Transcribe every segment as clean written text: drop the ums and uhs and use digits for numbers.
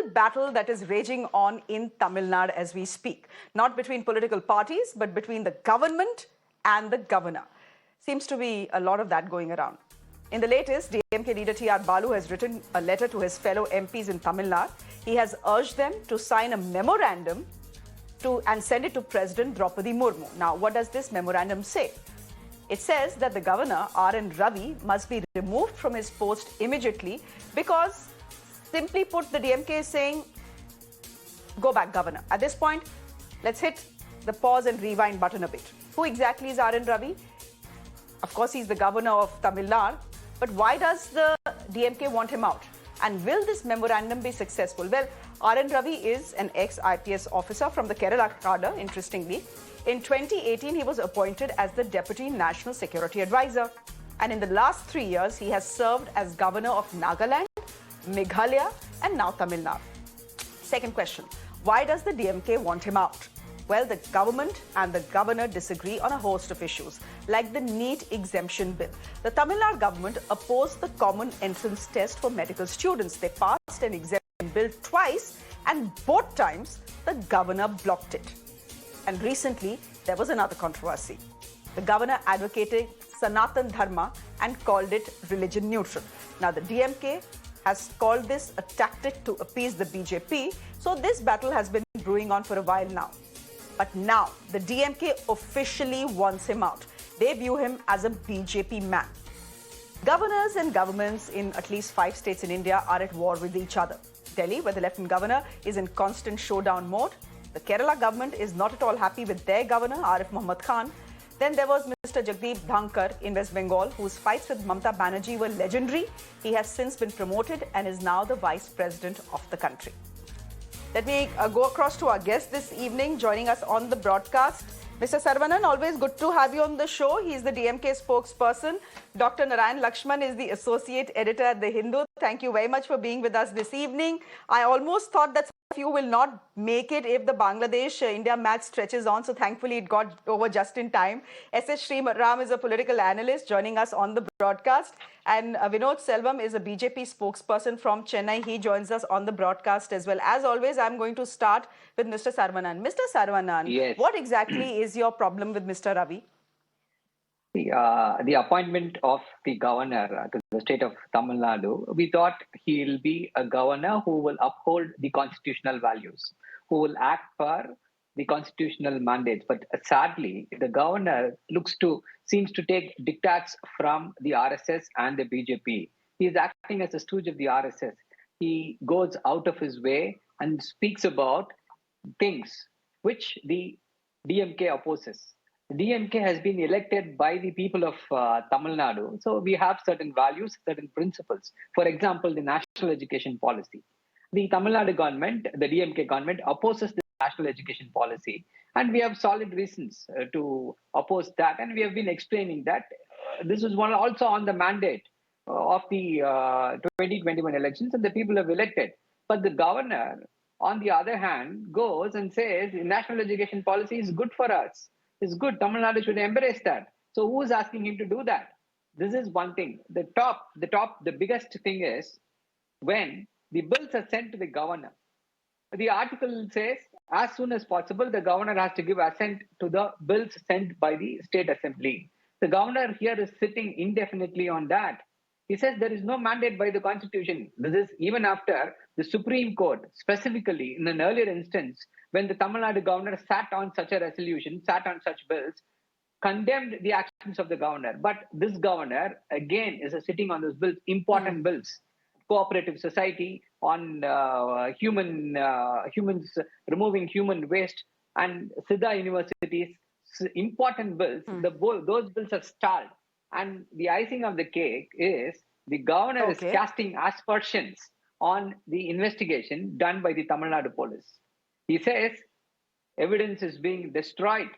political battle that is raging on in Tamil Nadu as we speak. Not between political parties, but between the government and the governor. Seems to be a lot of that going around. In the latest, DMK leader T.R. Baalu has written a letter to his fellow MPs in Tamil Nadu. He has urged them to sign a memorandum and send it to President Draupadi Murmu. Now, what does this memorandum say? It says that the governor, RN Ravi, must be removed from his post immediately because, simply put, the DMK is saying, go back, governor. At this point, let's hit the pause and rewind button a bit. Who exactly is RN Ravi? Of course, he's the governor of Tamil Nadu. But why does the DMK want him out? And will this memorandum be successful? Well, RN Ravi is an ex-IPS officer from the Kerala cadre, interestingly. In 2018, he was appointed as the Deputy National Security Advisor. And in the last 3 years, he has served as governor of Nagaland, Meghalaya, and now Tamil Nadu. Second question, why does the DMK want him out? Well, the government and the governor disagree on a host of issues, like the NEET exemption bill. The Tamil Nadu government opposed the common entrance test for medical students. They passed an exemption bill twice, and both times the governor blocked it. And recently, there was another controversy. The governor advocated Sanatan Dharma and called it religion neutral. Now, the DMK has called this a tactic to appease the BJP. So this battle has been brewing on for a while now. But now, the DMK officially wants him out. They view him as a BJP man. Governors and governments in at least 5 states in India are at war with each other. Delhi, where the Lieutenant Governor is in constant showdown mode. The Kerala government is not at all happy with their governor, Arif Muhammad Khan. Then there was Mr. Jagdeep Dhankar in West Bengal, whose fights with Mamata Banerjee were legendary. He has since been promoted and is now the Vice President of the country. Let me go across to our guest this evening, joining us on the broadcast. Mr. Saravanan, always good to have you on the show. He's the DMK spokesperson. Dr. Narayan Lakshman is the associate editor at The Hindu. Thank you very much for being with us this evening. I almost thought that some of you will not make it if the Bangladesh-India match stretches on, so thankfully it got over just in time. S Sriram is a political analyst joining us on the broadcast. And Vinoj Selvam is a BJP spokesperson from Chennai. He joins us on the broadcast as well. As always, I'm going to start with Mr. Saravanan. Mr. Saravanan, yes. What exactly is your problem with Mr. Ravi? The appointment of the governor to the state of Tamil Nadu, we thought he'll be a governor who will uphold the constitutional values, who will act for the constitutional mandates. But sadly, the governor seems to take diktats from the RSS and the BJP. He is acting as a stooge of the RSS. He goes out of his way and speaks about things which the DMK opposes. The DMK has been elected by the people of Tamil Nadu. So we have certain values, certain principles. For example, the national education policy. The Tamil Nadu government, the DMK government, opposes the national education policy. And we have solid reasons to oppose that. And we have been explaining that this was also on the mandate of the 2021 elections, and the people have elected. But the governor, on the other hand, goes and says the national education policy is good for us. It's good. Tamil Nadu should embrace that. So who's asking him to do that? This is one thing. The biggest thing is when the bills are sent to the governor. The article says as soon as possible, the governor has to give assent to the bills sent by the state assembly. The governor here is sitting indefinitely on that. He says there is no mandate by the constitution. This is even after the Supreme Court, specifically in an earlier instance, when the Tamil Nadu governor sat on such a resolution, sat on such bills, condemned the actions of the governor. But this governor, again, is sitting on those bills, important bills. Cooperative society, on humans removing human waste, and Siddha universities, important bills. Those bills are stalled. And the icing of the cake is the governor is casting aspersions on the investigation done by the Tamil Nadu police. He says evidence is being destroyed.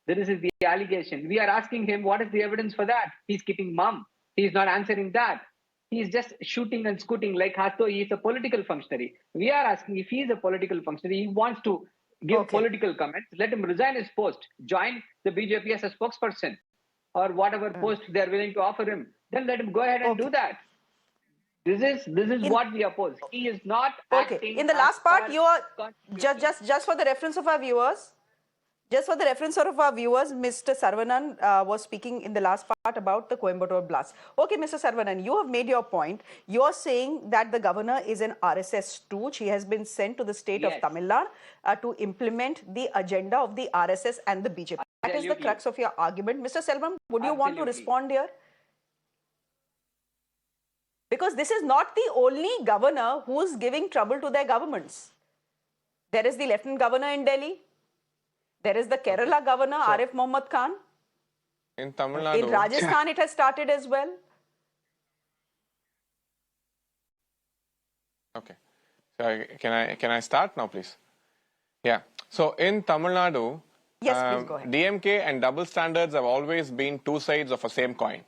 This is the allegation. We are asking him, what is the evidence for that? He's keeping mum. He's not answering that. He's just shooting and scooting like as though he is a political functionary. We are asking if he is a political functionary, he wants to give political comments, let him resign his post, join the BJP as a spokesperson, or whatever post they are willing to offer him. Then let him go ahead and do that. This is what we oppose. He is not Okay. acting In the as last part, per you are constitution. just for the reference of our viewers. Just for the reference of our viewers, Mr. Saravanan was speaking in the last part about the Coimbatore blast. Okay, Mr. Saravanan, you have made your point. You are saying that the governor is an RSS stooge. He has been sent to the state of Yes, Tamil Nadu to implement the agenda of the RSS and the BJP. That is the absolutely. crux of your argument. Mr. Selvam, would you want to Absolutely. respond here? Because this is not the only governor who is giving trouble to their governments. There is the Lieutenant Governor in Delhi. There is the Kerala governor, Arif Mohammad Khan. In Tamil Nadu. In Rajasthan, it has started as well. Okay. So can I start now, please? Yeah. So in Tamil Nadu, Yes, please go ahead. DMK and double standards have always been two sides of a same coin.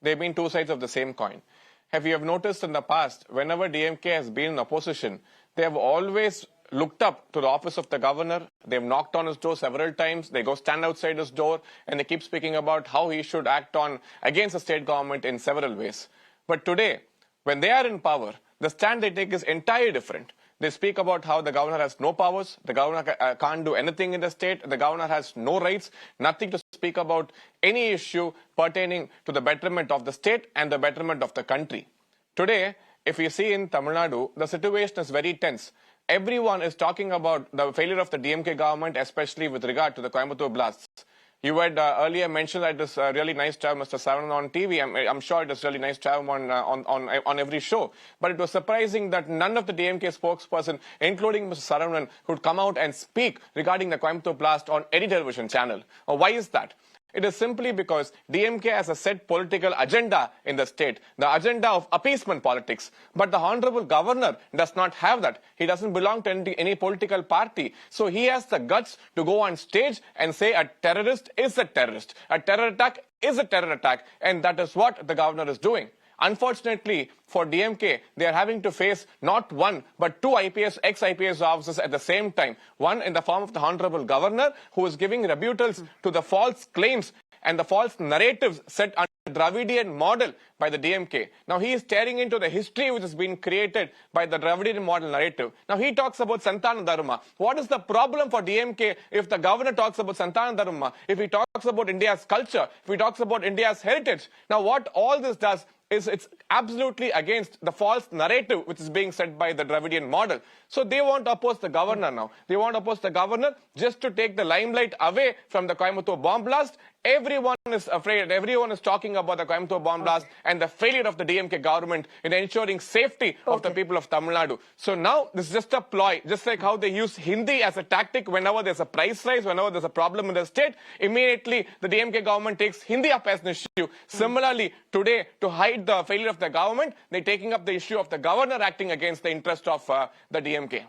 They've been two sides of the same coin. Have you noticed in the past, whenever DMK has been in opposition, they have always looked up to the office of the governor. They've knocked on his door several times. They go stand outside his door and they keep speaking about how he should act on against the state government in several ways. But today, when they are in power, the stand they take is entirely different. They speak about how the governor has no powers, the governor can't do anything in the state, the governor has no rights, nothing to speak about any issue pertaining to the betterment of the state and the betterment of the country. Today, if you see in Tamil Nadu, the situation is very tense. Everyone is talking about the failure of the DMK government, especially with regard to the Coimbatore blasts. You had earlier mentioned that it's really nice to have Mr. Saravanan on TV. I'm sure it is really nice to have him on every show. But it was surprising that none of the DMK spokesperson, including Mr. Saravanan, could come out and speak regarding the Coimbatore blast on any television channel. Why is that? It is simply because DMK has a set political agenda in the state, the agenda of appeasement politics. But the Honorable Governor does not have that. He doesn't belong to any political party. So he has the guts to go on stage and say a terrorist is a terrorist. A terror attack is a terror attack. And that is what the governor is doing. Unfortunately, for DMK, they are having to face not one, but two ex-IPS officers at the same time. One in the form of the Honorable Governor, who is giving rebuttals to the false claims and the false narratives set under the Dravidian model by the DMK. Now, he is tearing into the history which has been created by the Dravidian model narrative. Now, he talks about Santana Dharma. What is the problem for DMK if the governor talks about Santana Dharma, if he talks about India's culture, if he talks about India's heritage? Now, what all this does is it's absolutely against the false narrative which is being set by the Dravidian model. So they want to oppose the governor now. They want to oppose the governor just to take the limelight away from the Coimbatore bomb blast. Everyone is afraid, everyone is talking about the Coimbatore bomb blast and the failure of the DMK government in ensuring safety of the people of Tamil Nadu. So now this is just a ploy, just like how they use Hindi as a tactic whenever there's a price rise, whenever there's a problem in the state, immediately the DMK government takes Hindi up as an issue. Similarly, today, to hide the failure of the government, they're taking up the issue of the governor acting against the interest of the DMK.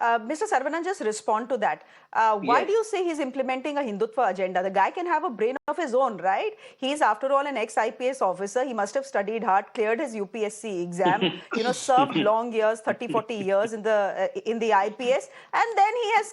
Mr. Saravanan, just respond to that. Why do you say he's implementing a Hindutva agenda? The guy can have a brain of his own, right? He's, after all, an ex-IPS officer. He must have studied hard, cleared his UPSC exam, served long years, 30, 40 years in the IPS, and then he has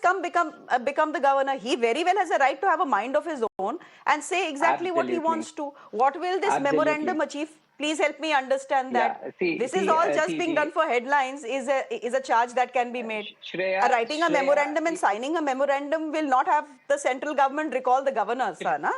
become the governor. He very well has a right to have a mind of his own and say exactly what he wants to. What will this memorandum achieve? Please help me understand that. This is all just being done for headlines is a charge that can be made. Writing a memorandum and signing a memorandum will not have the central government recall the governor, sir, na?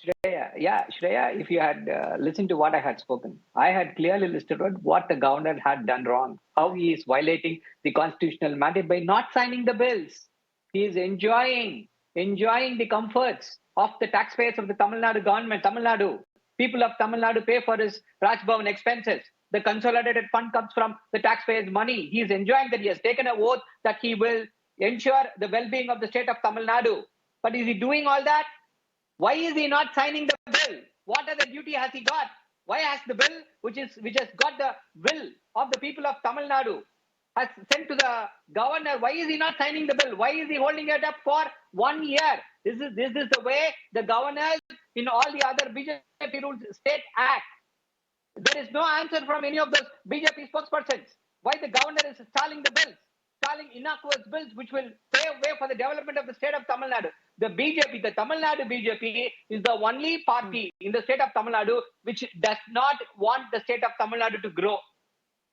Shreya, if you had listened to what I had spoken, I had clearly listed out what the governor had done wrong, how he is violating the constitutional mandate by not signing the bills. He is enjoying the comforts of the taxpayers of the Tamil Nadu government, Tamil Nadu. People of Tamil Nadu pay for his Raj Bhavan expenses. The consolidated fund comes from the taxpayers' money. He is enjoying that. He has taken an oath that he will ensure the well-being of the state of Tamil Nadu. But is he doing all that? Why is he not signing the bill? What other duty has he got? Why has the bill, which has got the will of the people of Tamil Nadu, has sent to the governor? Why is he not signing the bill? Why is he holding it up for 1 year? This is the way the governors in all the other BJP rules state act. There is no answer from any of those BJP spokespersons. Why the governor is stalling the bills, calling innocuous bills which will pave way for the development of the state of Tamil Nadu. The BJP, the Tamil Nadu BJP, is the only party in the state of Tamil Nadu which does not want the state of Tamil Nadu to grow.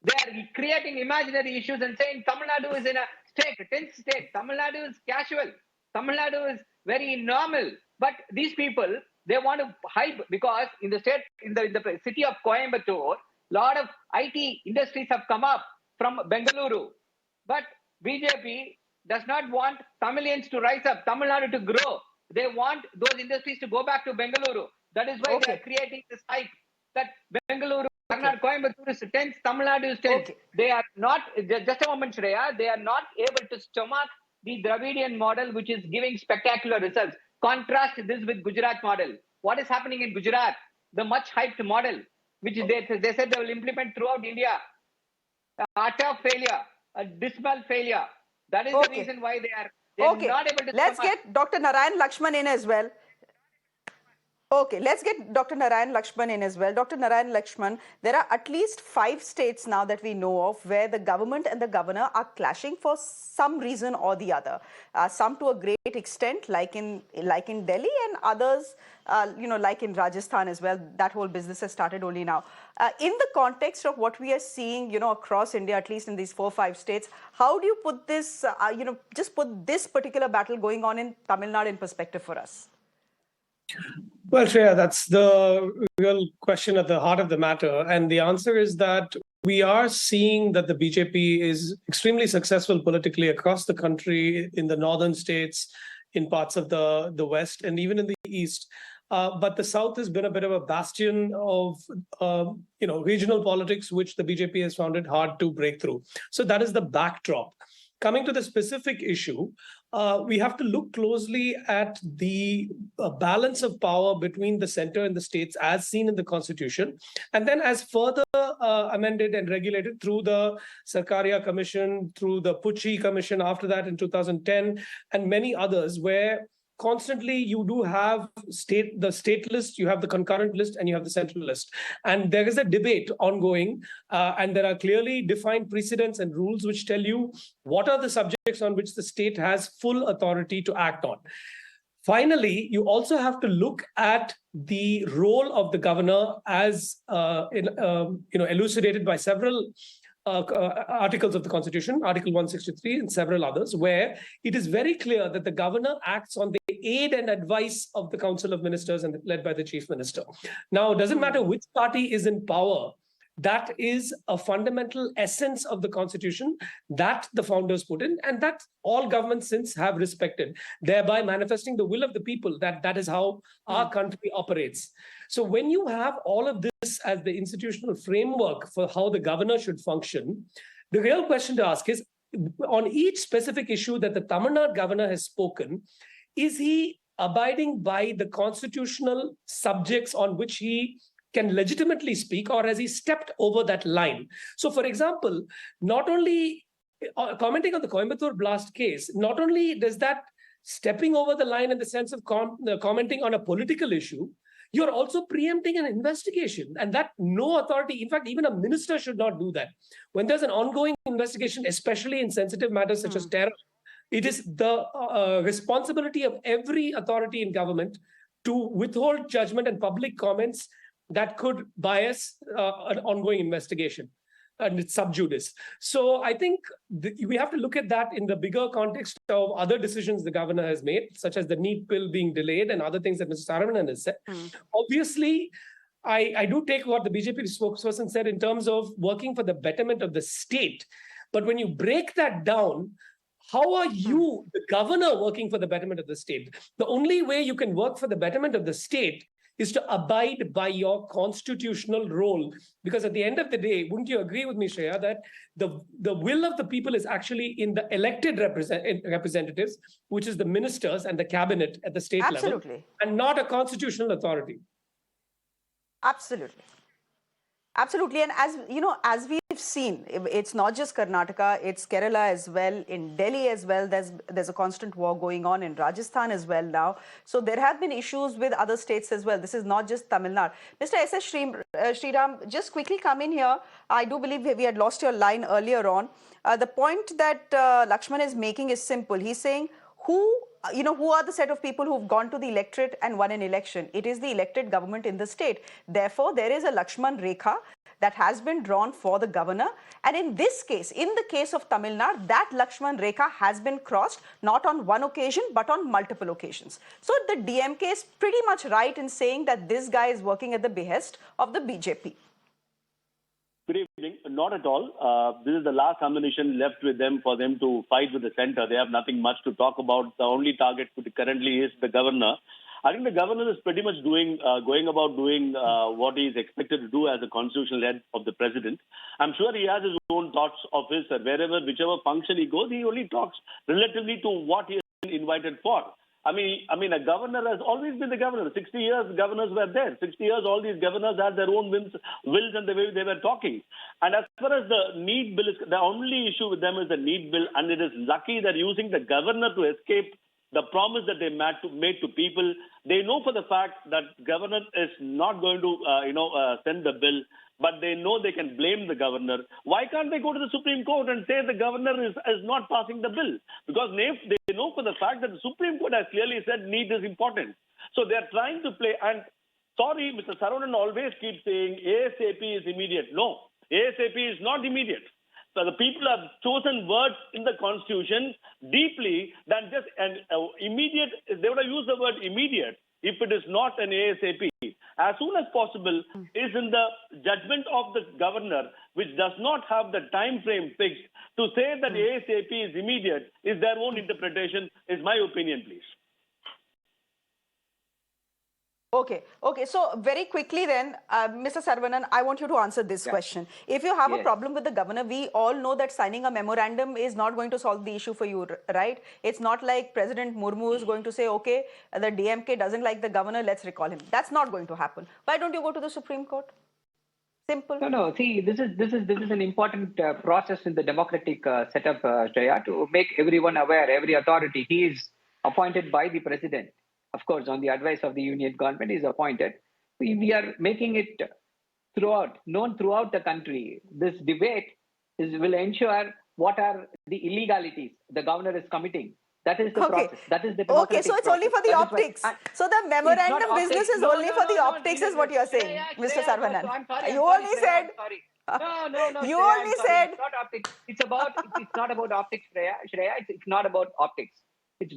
They are creating imaginary issues and saying Tamil Nadu is in a tense state. Tamil Nadu is casual. Tamil Nadu is very normal. But these people, they want to hype because in the state, in the city of Coimbatore, a lot of IT industries have come up from Bengaluru. But BJP does not want Tamilians to rise up, Tamil Nadu to grow. They want those industries to go back to Bengaluru. That is why they are creating this hype that Bengaluru, Coimbatore is tense, Tamil Nadu is tense. They are not, just a moment, Shreya, they are not able to stomach the Dravidian model, which is giving spectacular results. Contrast this with Gujarat model. What is happening in Gujarat? The much hyped model, which they said they will implement throughout India. Utter failure, a dismal failure. That is the reason why they are not able to. Let's get Dr. Narayan Lakshman in as well. Okay, let's get Dr. Narayan Lakshman in as well. Dr. Narayan Lakshman, there are at least 5 states now that we know of where the government and the governor are clashing for some reason or the other. Some to a great extent, like in Delhi, and others, like in Rajasthan as well. That whole business has started only now. In the context of what we are seeing, across India, at least in these 4 or 5 states, how do you put this, just put this particular battle going on in Tamil Nadu in perspective for us? Well, Shreya, that's the real question at the heart of the matter. And the answer is that we are seeing that the BJP is extremely successful politically across the country, in the northern states, in parts of the West, and even in the East. But the South has been a bit of a bastion of, regional politics, which the BJP has found it hard to break through. So that is the backdrop. Coming to the specific issue, we have to look closely at the balance of power between the center and the states as seen in the Constitution, and then as further amended and regulated through the Sarkaria Commission, through the Pucci Commission after that in 2010, and many others, where constantly you do have the state list, you have the concurrent list, and you have the central list. And there is a debate ongoing, and there are clearly defined precedents and rules which tell you what are the subjects on which the state has full authority to act on. Finally, you also have to look at the role of the governor as elucidated by several articles of the Constitution, Article 163 and several others, where it is very clear that the governor acts on the aid and advice of the Council of Ministers and led by the Chief Minister. Now, it doesn't matter which party is in power. That is a fundamental essence of the Constitution that the founders put in, and that all governments since have respected, thereby manifesting the will of the people. That is how our country operates. So when you have all of this as the institutional framework for how the governor should function, the real question to ask is, on each specific issue that the Tamil Nadu governor has spoken, is he abiding by the constitutional subjects on which he can legitimately speak, or has he stepped over that line? So, for example, not only commenting on the Coimbatore blast case, not only does that stepping over the line in the sense of commenting on a political issue, you're also preempting an investigation, and that no authority, in fact, even a minister should not do that. When there's an ongoing investigation, especially in sensitive matters such as terror, it is the responsibility of every authority in government to withhold judgment and public comments that could bias an ongoing investigation, and it's sub judice. So I think we have to look at that in the bigger context of other decisions the governor has made, such as the NEET bill being delayed and other things that Mr. Saravanan has said. Obviously, I do take what the BJP spokesperson said in terms of working for the betterment of the state. But when you break that down, how are you, the governor, working for the betterment of the state? The only way you can work for the betterment of the state is to abide by your constitutional role. Because at the end of the day, wouldn't you agree with me, Shreya, that the will of the people is actually in the elected representatives, which is the ministers and the cabinet at the state level, and not a constitutional authority? Absolutely. Absolutely. And as we've seen, it's not just Karnataka, it's Kerala as well, in Delhi as well. There's a constant war going on in Rajasthan as well now. So there have been issues with other states as well. This is not just Tamil Nadu. Mr. S Sriram, just quickly come in here. I do believe we had lost your line earlier on. The point that Lakshman is making is simple. He's saying, who are the set of people who've gone to the electorate and won an election? It is the elected government in the state. Therefore, there is a Lakshman Rekha that has been drawn for the governor. And in this case, in the case of Tamil Nadu, that Lakshman Rekha has been crossed, not on one occasion, but on multiple occasions. So the DMK is pretty much right in saying that this guy is working at the behest of the BJP. Good evening. Not at all. This is the last ammunition left with them for them to fight with the centre. They have nothing much to talk about. The only target currently is the governor. I think the governor is pretty much going about doing what he is expected to do as a constitutional head of the president. I'm sure he has his own thoughts of his, whichever function he goes, he only talks relatively to what he has been invited for. I mean, a governor has always been the governor. 60 years, governors were there. 60 years, all these governors had their own wills and the way they were talking. And as far as the NEET bill is, the only issue with them is the NEET bill, and it is lucky they're using the governor to escape the promise that they made to people. They know for the fact that governor is not going to, send the bill, but they know they can blame the governor. Why can't they go to the Supreme Court and say the governor is not passing the bill? Because they know for the fact that the Supreme Court has clearly said NEET is important. So they're trying to play. And sorry, Mr. Saravanan always keeps saying ASAP is immediate. No, ASAP is not immediate. So the people have chosen words in the constitution deeply than just an immediate. They would have used the word immediate if it is not an ASAP. As soon as possible is in the judgment of the governor, which does not have the time frame fixed. To say that ASAP is immediate is their own interpretation, is my opinion, please. Okay. So very quickly then, Mr. Saravanan, I want you to answer this question. If you have a problem with the governor, we all know that signing a memorandum is not going to solve the issue for you, right? It's not like President Murmu is going to say, okay, the DMK doesn't like the governor, let's recall him. That's not going to happen. Why don't you go to the Supreme Court? Simple. No. See, this is an important process in the democratic setup, Shreya, to make everyone aware, every authority. He is appointed by the president. Of course, on the advice of the union government, is appointed. We are making it known throughout the country. This debate will ensure what are the illegalities the governor is committing. That is the process. That is the democratic so it's only for the optics. So the memorandum business is only for the optics, is what you are saying, Mr. Saravanan. You only said. No. You only said. It's not optics. It's not about optics, Shreya. It's not about optics.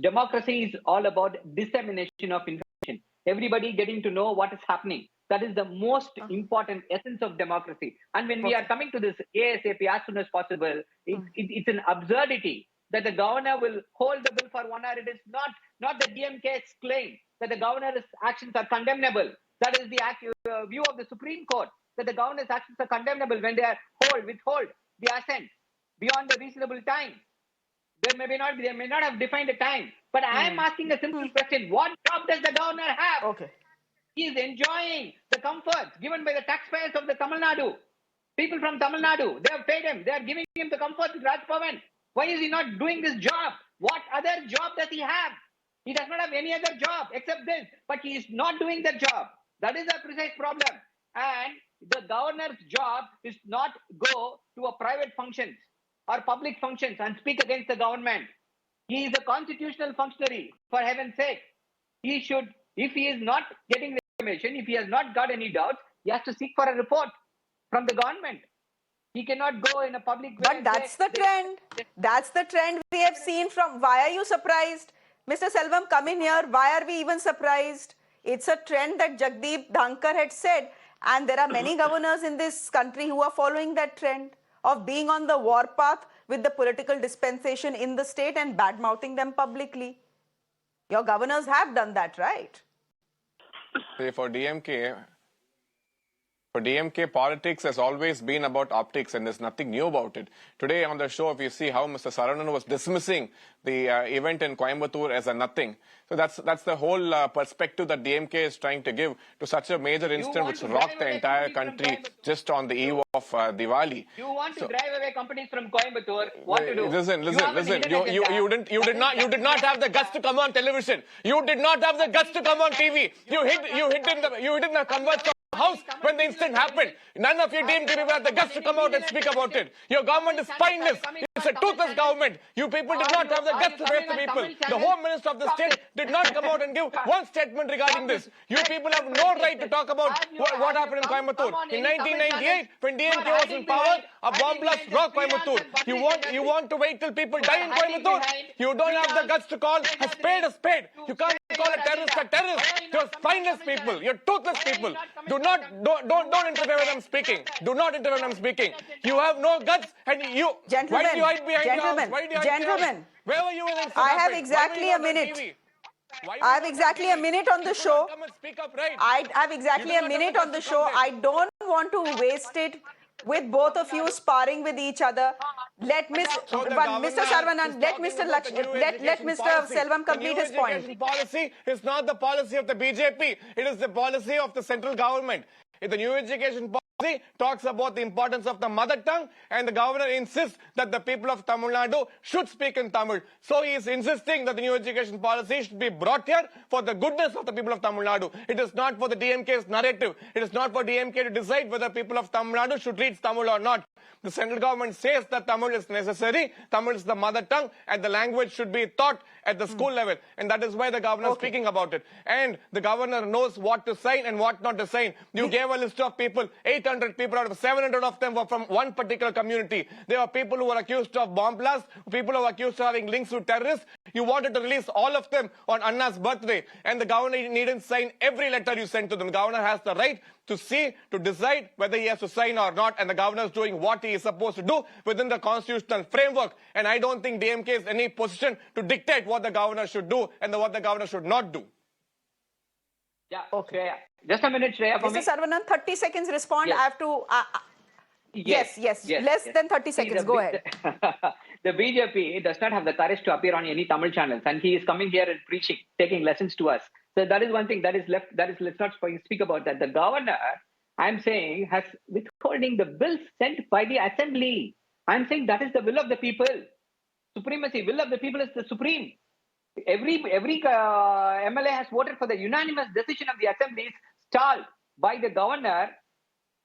Democracy is all about dissemination of information. Everybody getting to know what is happening. That is the most important essence of democracy. And when we are coming to this ASAP as soon as possible, it's an absurdity that the governor will hold the bill for 1 hour. It is not the DMK's claim that the governor's actions are condemnable. That is the view of the Supreme Court, that the governor's actions are condemnable when they are withhold the assent beyond the reasonable time. They may not have defined a time. But I am asking a simple question. What job does the governor have? Okay. He is enjoying the comforts given by the taxpayers of the Tamil Nadu. People from Tamil Nadu, they have paid him. They are giving him the comforts with Raj Bhavan. Why is he not doing this job? What other job does he have? He does not have any other job except this. But he is not doing that job. That is a precise problem. And the governor's job is not go to a private functions or public functions and speak against the government. He is a constitutional functionary, for heaven's sake. He should, if he is not getting the information, if he has not got any doubts, he has to seek for a report from the government. He cannot go in a public way. But that's the trend. That's the trend we have seen from. Why are you surprised? Mr. Selvam, come in here. Why are we even surprised? It's a trend that Jagdeep Dhankar had said. And there are many governors in this country who are following that trend of being on the warpath with the political dispensation in the state and bad-mouthing them publicly. Your governors have done that, right? For DMK, For DMK, politics has always been about optics, and there's nothing new about it. Today on the show, if you see how Mr. Saranan was dismissing the event in Coimbatore as a nothing. So that's the whole perspective that DMK is trying to give to such a major incident which rocked the entire country just on the eve of Diwali. You want to drive away companies from Coimbatore? What to do? Listen. You did not have the guts to come on television. You did not have the guts to come on TV. You hid in the converts house when the incident happened. None of your DMK people have the guts to come out and speak about it. Your government is spineless. It's a toothless government. You people did not have the guts to face the people. The Home Minister of the state did not come out and give one statement regarding this. You people have no right to talk about what happened in Coimbatore. In 1998, when DMK was in power, a bomb blast rocked Coimbatore. You want to wait till people die in Coimbatore? You don't have the guts to call a spade a spade. You can't call a terrorist a terrorist. You're spineless people. You're toothless people. Don't interfere when I'm speaking. Do not interfere when I'm speaking. You have no guts, and you. Gentlemen, why do you hide behind your house? Why do you hide behind your house? Where were you when it I have happened? exactly a minute. I have exactly a minute on the show. Come and speak up, right? I have exactly a minute on the show. I don't want to waste it with both of you sparring with each other. Let Mr. Saravanan, let Mr. Selvam complete his point. The policy is not the policy of the BJP. It is the policy of the central government. If the new education policy talks about the importance of the mother tongue, and the governor insists that the people of Tamil Nadu should speak in Tamil. So he is insisting that the new education policy should be brought here for the goodness of the people of Tamil Nadu. It is not for the DMK's narrative. It is not for DMK to decide whether people of Tamil Nadu should read Tamil or not. The central government says that Tamil is necessary, Tamil is the mother tongue, and the language should be taught at the school level. And that is why the governor is speaking about it. And the governor knows what to sign and what not to sign. You gave a list of people, 800 people out of 700 of them were from one particular community. There were people who were accused of bomb blasts, people who were accused of having links to terrorists. You wanted to release all of them on Anna's birthday. And the governor needn't sign every letter you sent to them. The governor has the right to decide whether he has to sign or not, and the governor is doing what he is supposed to do within the constitutional framework. And I don't think DMK is in any position to dictate what the governor should do and what the governor should not do. Yeah, okay. Just a minute, Shreya. Mr. Saravanan, 30 seconds respond. Yes. I have to... Yes. Less than 30 seconds. Go ahead. The BJP does not have the courage to appear on any Tamil channels, and he is coming here and preaching, taking lessons to us. So that is one thing that is left. Let's not speak about that. The governor, I'm saying, has withholding the bills sent by the assembly. I'm saying that is the will of the people. Supremacy, will of the people is the supreme. Every MLA has voted for the unanimous decision of the assembly is stalled by the governor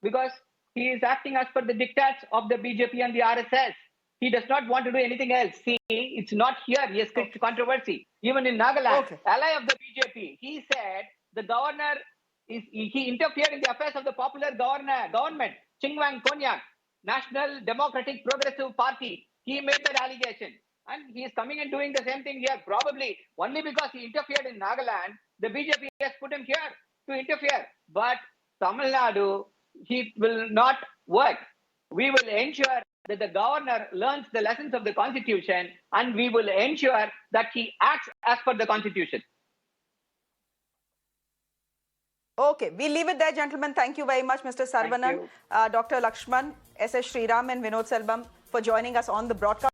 because he is acting as per the diktats of the BJP and the RSS. He does not want to do anything else. See, it's not here. He has controversy. Even in Nagaland, ally of the BJP, he said the governor he interfered in the affairs of the popular government. Chingwang Konyak, National Democratic Progressive Party. He made that allegation. And he is coming and doing the same thing here. Probably only because he interfered in Nagaland, the BJP has put him here to interfere. But Tamil Nadu, he will not work. We will ensure that the governor learns the lessons of the constitution, and we will ensure that he acts as per the constitution. Okay, we'll leave it there, gentlemen. Thank you very much, Mr. Saravanan, Dr. Lakshman, S Sriram, and Vinod Selvam for joining us on the broadcast.